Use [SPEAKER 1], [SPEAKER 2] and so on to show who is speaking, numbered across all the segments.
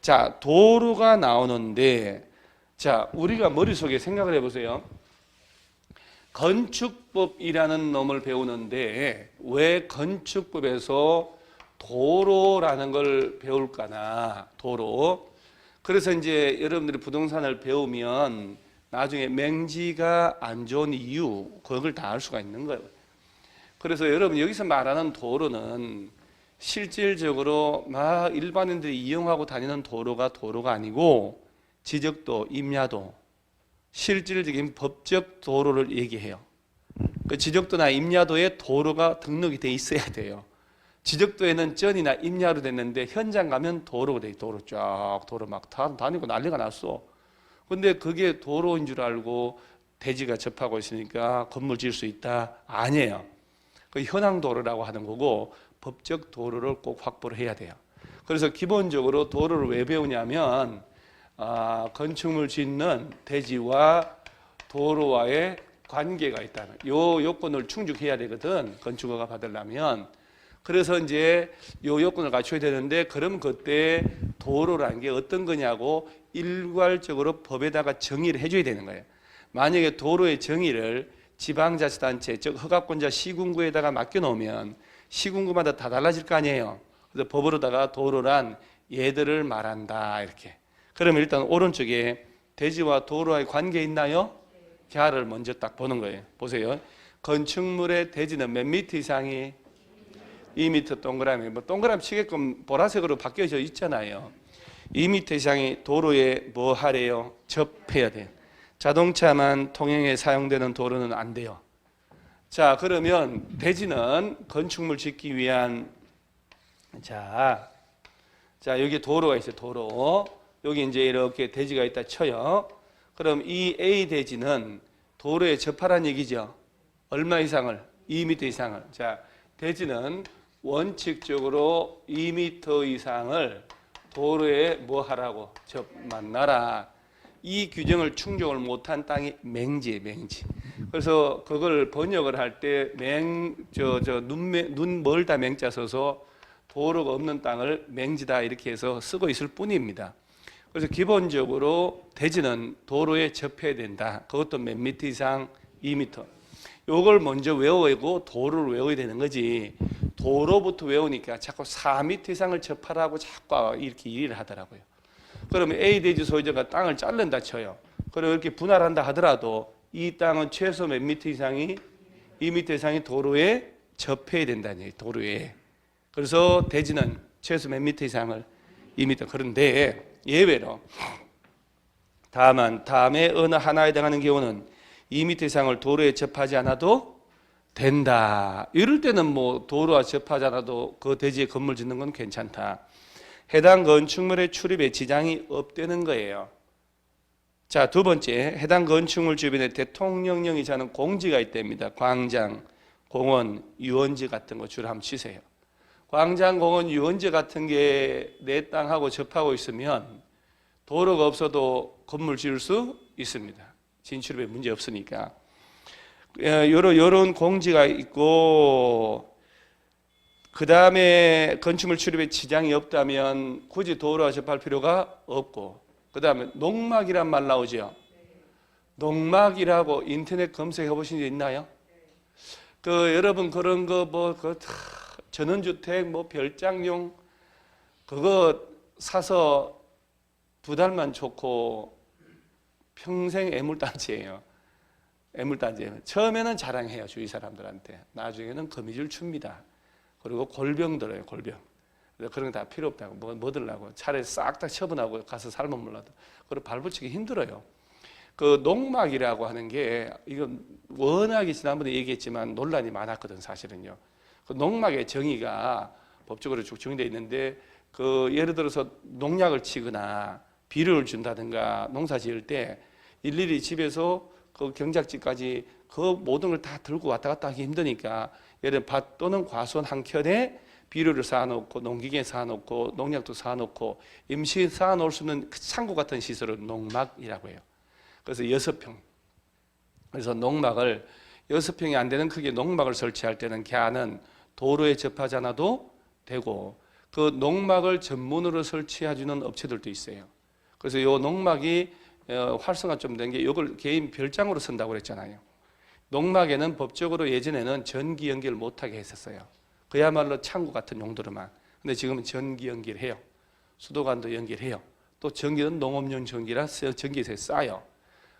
[SPEAKER 1] 자, 도로가 나오는데, 자, 우리가 머릿속에 생각을 해보세요. 건축법이라는 놈을 배우는데 왜 건축법에서 도로라는 걸 배울까나, 도로. 그래서 이제 여러분들이 부동산을 배우면 나중에 맹지가 안 좋은 이유, 그걸 다 알 수가 있는 거예요. 그래서 여러분 여기서 말하는 도로는 실질적으로 막 일반인들이 이용하고 다니는 도로가 아니고 지적도, 임야도, 실질적인 법적 도로를 얘기해요. 그 지적도나 임야도에 도로가 등록이 돼 있어야 돼요. 지적도에는 전이나 임야로 됐는데 현장 가면 도로가 돼. 도로 쫙, 도로 막 다니고 난리가 났어. 근데 그게 도로인 줄 알고 대지가 접하고 있으니까 건물 지을 수 있다? 아니에요. 그 현황 도로라고 하는 거고 법적 도로를 꼭 확보를 해야 돼요. 그래서 기본적으로 도로를 왜 배우냐면 건축물 짓는 대지와 도로와의 관계가 있다는 요 요건을 충족해야 되거든, 건축허가 받으려면. 그래서 이제 요 요건을 갖춰야 되는데, 그럼 그때 도로라는 게 어떤 거냐고 일괄적으로 법에다가 정의를 해줘야 되는 거예요. 만약에 도로의 정의를 지방자치단체, 즉 허가권자 시군구에다가 맡겨놓으면 시군구마다 다 달라질 거 아니에요. 그래서 법으로다가 도로란 얘들을 말한다, 이렇게. 그러면 일단 오른쪽에 대지와 도로와의 관계 있나요? 걔를 먼저 딱 보는 거예요. 보세요. 건축물의 대지는 몇 미터 이상이? 2미터 동그라미. 뭐 동그라미 치게끔 보라색으로 바뀌어져 있잖아요. 2미터 이상이 도로에 뭐 하래요? 접해야 돼요. 자동차만 통행에 사용되는 도로는 안 돼요. 자, 그러면 대지는 건축물 짓기 위한, 자 여기 도로가 있어요. 도로. 여기 이제 이렇게 대지가 있다 쳐요. 그럼 이 A 대지는 도로에 접하라는 얘기죠. 얼마 이상을? 2m 이상을. 자, 대지는 원칙적으로 2m 이상을 도로에 뭐 하라고? 만나라. 이 규정을 충족을 못한 땅이 맹지예요, 맹지. 그래서 그걸 번역을 할 때 눈 멀다 맹자 써서 도로가 없는 땅을 맹지다 이렇게 해서 쓰고 있을 뿐입니다. 그래서 기본적으로 대지는 도로에 접해야 된다. 그것도 몇 미터 이상? 2m. 요걸 먼저 외우고 도로를 외워야 되는 거지. 도로부터 외우니까 자꾸 4m 이상을 접하라고 자꾸 이렇게 얘기를 하더라고요. 그러면 A 대지 소유자가 땅을 자른다 쳐요. 그럼 이렇게 분할한다 하더라도 이 땅은 최소 몇 미터 이상이? 2m 이상이 도로에 접해야 된다는 얘기예요. 도로에. 그래서 대지는 최소 몇 미터 이상을? 2m. 그런데 예외로 다음에 어느 하나에 해당하는 경우는 2m 이상을 도로에 접하지 않아도 된다. 이럴 때는 뭐 도로와 접하지 않아도 그 대지에 건물 짓는 건 괜찮다. 해당 건축물의 출입에 지장이 없다는 거예요. 자, 두 번째, 해당 건축물 주변에 대통령령이 자는 공지가 있답니다. 광장, 공원, 유원지 같은 거 주로 한번 치세요. 광장, 공원, 유원지 같은 게 내 땅하고 접하고 있으면 도로가 없어도 건물 지을 수 있습니다. 진출입에 문제 없으니까. 요런 공지가 있고, 그 다음에 건축물 출입에 지장이 없다면 굳이 도로와 접할 필요가 없고, 그 다음에 농막이란 말 나오죠. 농막이라고 인터넷 검색해 보신 적 있나요? 여러분 그런 거 전원주택 별장용 그거 사서 2달만 좋고 평생 애물단지예요. 애물단지예요. 처음에는 자랑해요, 주위 사람들한테. 나중에는 거미줄 춥니다. 그리고 골병 들어요, 골병. 그런 거 다 필요 없다고. 뭐 들라고. 차라리 싹 다 처분하고 가서 살면 몰라도. 그리고 발붙이기 힘들어요. 그 농막이라고 하는 게, 이건 워낙에 지난번에 얘기했지만 논란이 많았거든, 사실은요. 그 농막의 정의가 법적으로 쭉 정의되어 있는데, 예를 들어서 농약을 치거나 비료를 준다든가 농사 지을 때 일일이 집에서 그 경작지까지 그 모든 걸 다 들고 왔다 갔다 하기 힘드니까, 예를 들어 밭 또는 과수원 한 켠에 비료를 쌓아놓고 농기계 쌓아놓고 농약도 쌓아놓고 임시 쌓아놓을 수 있는 창고 같은 시설을 농막이라고 해요. 그래서 6평. 그래서 농막을 6평이 안 되는 크기의 농막을 설치할 때는 걔는 도로에 접하지 않아도 되고, 그 농막을 전문으로 설치해주는 업체들도 있어요. 그래서 요 농막이 활성화 좀 된 게 이걸 개인 별장으로 쓴다고 그랬잖아요. 농막에는 법적으로 예전에는 전기 연결 못하게 했었어요. 그야말로 창구 같은 용도로만. 근데 지금은 전기 연결해요. 수도관도 연결해요. 또 전기는 농업용 전기라 전기세 싸요.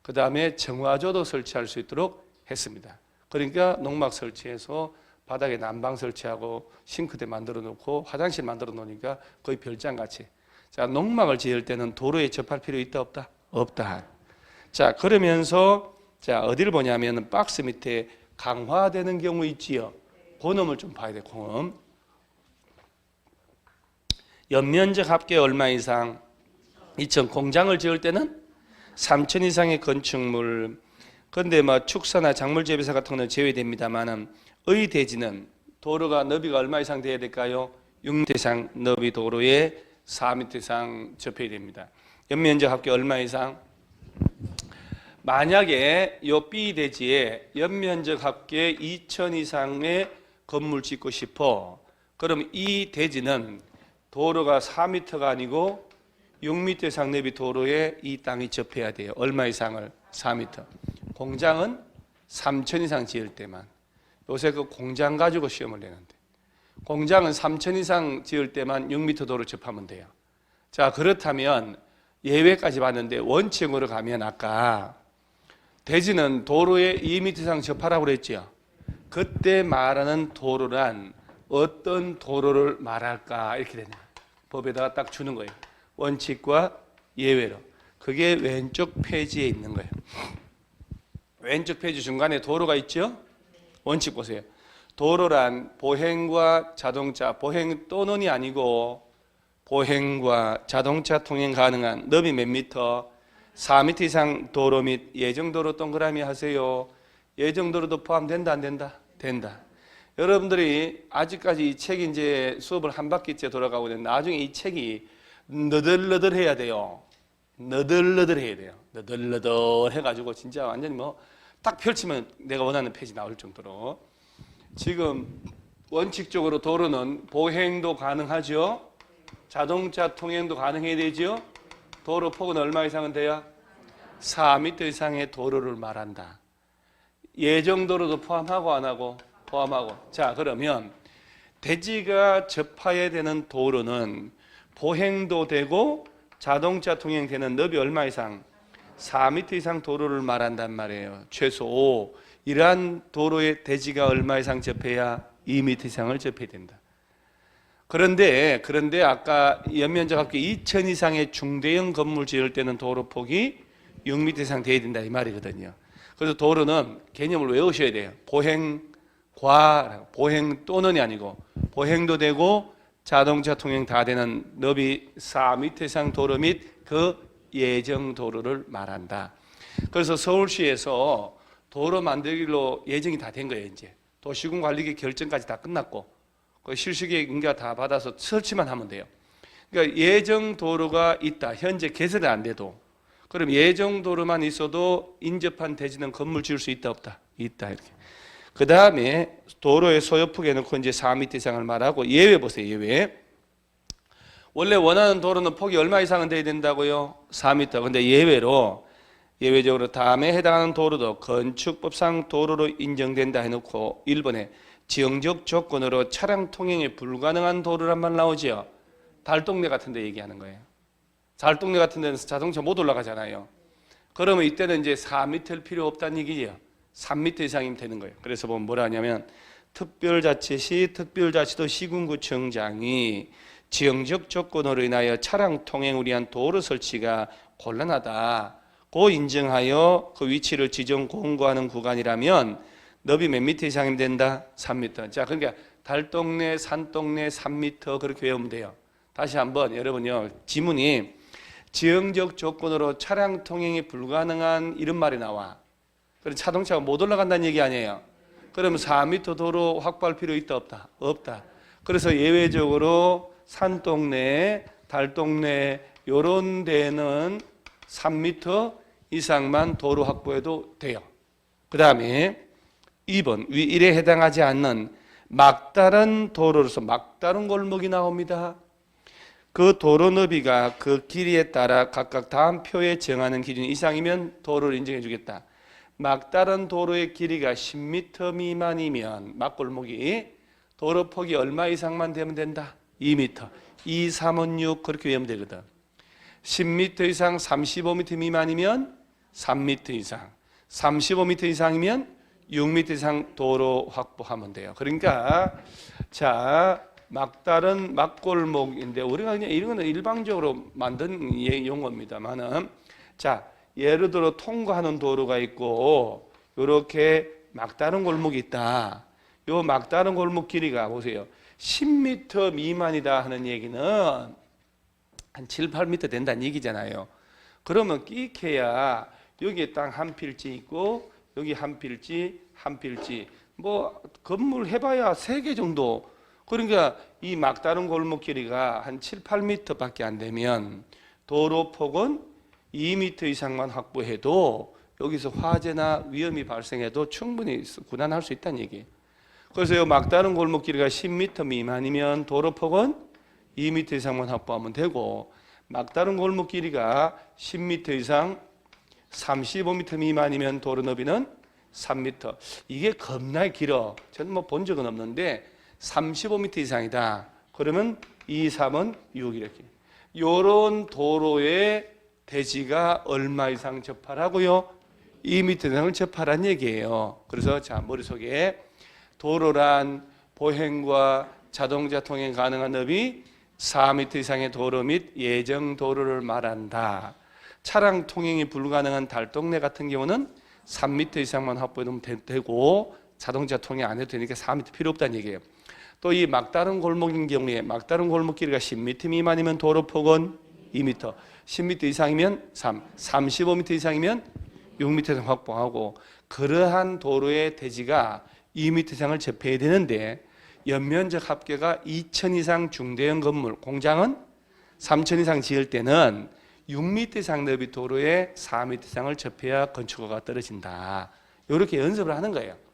[SPEAKER 1] 그 다음에 정화조도 설치할 수 있도록 했습니다. 그러니까 농막 설치해서 바닥에 난방 설치하고 싱크대 만들어 놓고 화장실 만들어 놓으니까 거의 별장같이. 자, 농막을 지을 때는 도로에 접할 필요 있다 없다? 없다. 자, 그러면서 자, 어디를 보냐면 박스 밑에 강화되는 경우 있지요. 그놈을 좀 봐야 돼. 그놈. 연면적 합계 얼마 이상? 2천. 공장을 지을 때는 3천 이상의 건축물. 그런데 뭐 축사나 작물 재배사 같은 거는 제외됩니다만은 의대지는 도로가 너비가 얼마 이상 돼야 될까요? 6m 이상 너비 도로에 4m 이상 접해야 됩니다. 연면적 합계 얼마 이상? 만약에 이 B대지에 연면적 합계 2천 이상의 건물 짓고 싶어. 그럼 이 대지는 도로가 4m가 아니고 6m 이상 너비 도로에 이 땅이 접해야 돼요. 얼마 이상을? 4m. 공장은 3천 이상 지을 때만. 요새 그 공장 가지고 시험을 내는데 공장은 3천 이상 지을 때만 6m 도로 접하면 돼요. 자, 그렇다면 예외까지 봤는데 원칙으로 가면 아까 대지는 도로에 2m 이상 접하라고 그랬죠. 그때 말하는 도로란 어떤 도로를 말할까 이렇게 되네요. 법에다가 딱 주는 거예요. 원칙과 예외로. 그게 왼쪽 페이지에 있는 거예요. 왼쪽 페이지 중간에 도로가 있죠. 원칙 보세요. 도로란 보행과 자동차, 보행 또는이 아니고 보행과 자동차 통행 가능한 너비 몇 미터? 4m 이상 도로 및 예정도로 동그라미 하세요. 예정도로도 포함된다 안 된다? 된다. 여러분들이 아직까지 이 책이 이제 수업을 한 바퀴째 돌아가고 있는데 나중에 이 책이 너덜너덜해야 돼요. 너덜너덜해야 돼요. 너덜너덜 해가지고 진짜 완전히 뭐 딱 펼치면 내가 원하는 페이지 나올 정도로. 지금 원칙적으로 도로는 보행도 가능하죠. 자동차 통행도 가능해야 되죠. 도로 폭은 얼마 이상은 돼야? 4m 이상의 도로를 말한다. 예정도로도 포함하고 안 하고? 포함하고. 자, 그러면 대지가 접해야 되는 도로는 보행도 되고 자동차 통행되는 너비 얼마 이상? 4m 이상 도로를 말한단 말이에요. 최소 이러한 도로의 대지가 얼마 이상 접해야 2m 이상을 접해야 된다. 그런데 아까 연면적 합계 2천 이상의 중대형 건물 지을 때는 도로 폭이 6m 이상 돼야 된다 이 말이거든요. 그래서 도로는 개념을 외우셔야 돼요. 보행 또는이 아니고 보행도 되고 자동차 통행 다 되는 너비 4m 이상 도로 및 그 예정 도로를 말한다. 그래서 서울시에서 도로 만들기로 예정이 다 된 거예요. 이제 도시군관리계 결정까지 다 끝났고 실시계획 인가 다 받아서 설치만 하면 돼요. 그러니까 예정 도로가 있다. 현재 개설이 안 돼도 그럼 예정 도로만 있어도 인접한 대지는 건물 지을 수 있다 없다? 있다 이렇게. 그 다음에 도로의 소요폭에 넣고 이제 4m 이상을 말하고 예외 보세요. 예외. 원래 원하는 도로는 폭이 얼마 이상은 돼야 된다고요? 4m. 근데 예외적으로 다음에 해당하는 도로도 건축법상 도로로 인정된다 해놓고 1번에 지형적 조건으로 차량 통행이 불가능한 도로란 말 나오죠. 달동네 같은 데 얘기하는 거예요. 달동네 같은 데는 자동차 못 올라가잖아요. 그러면 이때는 이제 4m일 필요 없다는 얘기죠. 3m 이상이면 되는 거예요. 그래서 보면 뭐라 하냐면 특별자치시 특별자치도 시군구청장이 지형적 조건으로 인하여 차량 통행을 위한 도로 설치가 곤란하다 고 인정하여 그 위치를 지정 공고하는 구간이라면 너비 몇 미터 이상이면 된다? 3m. 자, 그러니까 달동네, 산동네 3m 그렇게 외우면 돼요. 다시 한번 여러분요. 지문이 지형적 조건으로 차량 통행이 불가능한 이런 말이 나와. 그래서 자동차가 못 올라간다는 얘기 아니에요. 그러면 4m 도로 확보할 필요 있다 없다? 없다. 그래서 예외적으로 산동네, 달동네 이런 데는 3m 이상만 도로 확보해도 돼요. 그 다음에 2번 위 1에 해당하지 않는 막다른 도로로서 막다른 골목이 나옵니다. 그 도로 너비가 그 길이에 따라 각각 다음 표에 정하는 기준 이상이면 도로를 인정해 주겠다. 막다른 도로의 길이가 10m 미만이면 막골목이 도로 폭이 얼마 이상만 되면 된다? 2m. 2, 3은 6 그렇게 외우면 되거든. 10m 이상 35m 미만이면 3m 이상, 35m 이상이면 6m 이상 도로 확보하면 돼요. 그러니까 자 막다른 막골목인데 우리가 그냥 이런 거는 일방적으로 만든 용어입니다만은 자 예를 들어 통과하는 도로가 있고 이렇게 막다른 골목이 있다. 요 막다른 골목 길이가 보세요. 10m 미만이다 하는 얘기는 한 7, 8m 된다는 얘기잖아요. 그러면 끼케야 여기에 땅 한 필지 있고 여기 한 필지, 한 필지 뭐 건물 해봐야 3개 정도. 그러니까 이 막다른 골목 길이가 한 7, 8m 밖에 안 되면 도로 폭은 2m 이상만 확보해도 여기서 화재나 위험이 발생해도 충분히 구단할 수 있다는 얘기예요. 그래서 이 막다른 골목 길이가 10m 미만이면 도로 폭은 2m 이상만 확보하면 되고 막다른 골목 길이가 10m 이상 35m 미만이면 도로 너비는 3m. 이게 겁나 길어. 저는 뭐 본 적은 없는데 35m 이상이다. 그러면 2, 3은 6 이렇게. 요런 도로의 대지가 얼마 이상 접하라고요? 2m 이상을 접하란 얘기예요. 그래서 자 머릿속에 도로란 보행과 자동차 통행 가능한 너비 4m 이상의 도로 및 예정 도로를 말한다. 차량 통행이 불가능한 달동네 같은 경우는 3m 이상만 확보해두면 되고 자동차 통행 안 해도 되니까 4m 필요 없다는 얘기예요. 또 이 막다른 골목인 경우에 막다른 골목 길이가 10m 미만이면 도로 폭은 2m, 10m 이상이면 3, 35m 이상이면 6m 이상 확보하고 그러한 도로의 대지가 2m 이상을 접해야 되는데 연면적 합계가 2,000 이상 중대형 건물, 공장은 3,000 이상 지을 때는 6m 이상 너비 도로에 4m 이상을 접해야 건축허가가 떨어진다. 이렇게 연습을 하는 거예요.